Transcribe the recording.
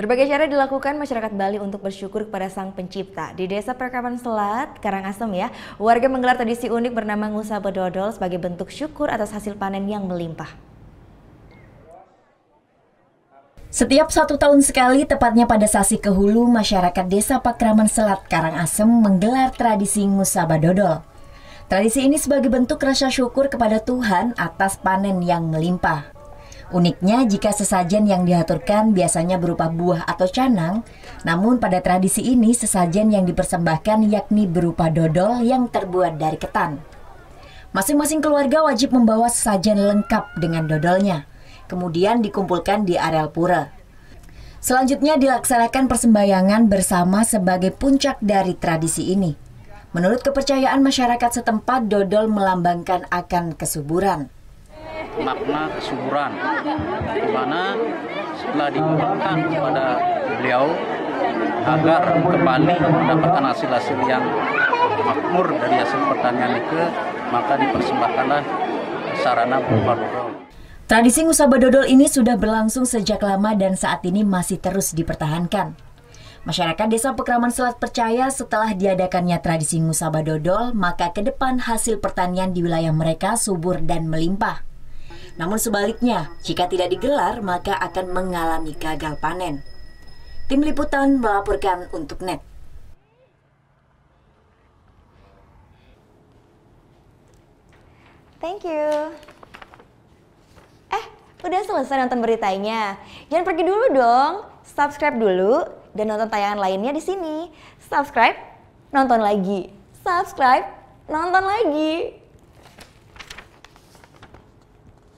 Berbagai cara dilakukan masyarakat Bali untuk bersyukur kepada Sang Pencipta. Di Desa Perkaman Selat, Karangasem ya, warga menggelar tradisi unik bernama Ngusa Bedodol sebagai bentuk syukur atas hasil panen yang melimpah. Setiap 1 tahun sekali, tepatnya pada Sasi Kehulu, masyarakat Desa Pakraman Selat, Karangasem menggelar tradisi Ngusa Bedodol. Tradisi ini sebagai bentuk rasa syukur kepada Tuhan atas panen yang melimpah. Uniknya, jika sesajen yang diaturkan biasanya berupa buah atau canang, namun pada tradisi ini sesajen yang dipersembahkan yakni berupa dodol yang terbuat dari ketan. Masing-masing keluarga wajib membawa sesajen lengkap dengan dodolnya, kemudian dikumpulkan di areal pura. Selanjutnya dilaksanakan persembahyangan bersama sebagai puncak dari tradisi ini. Menurut kepercayaan masyarakat setempat, dodol melambangkan akan kesuburan. Makna kesuburan, di mana setelah dimohonkan kepada beliau agar kembali mendapatkan hasil-hasil yang makmur dari hasil pertanian itu, maka dipersembahkanlah sarana berupa dodol. Tradisi Ngusa Bedodol ini sudah berlangsung sejak lama dan saat ini masih terus dipertahankan. Masyarakat Desa Pakraman Selat percaya setelah diadakannya tradisi Ngusa Bedodol, maka ke depan hasil pertanian di wilayah mereka subur dan melimpah. Namun sebaliknya, jika tidak digelar, maka akan mengalami gagal panen. Tim Liputan melaporkan untuk NET. Thank you. Udah selesai nonton beritanya? Jangan pergi dulu dong. Subscribe dulu dan nonton tayangan lainnya di sini. Subscribe, nonton lagi. Subscribe, nonton lagi.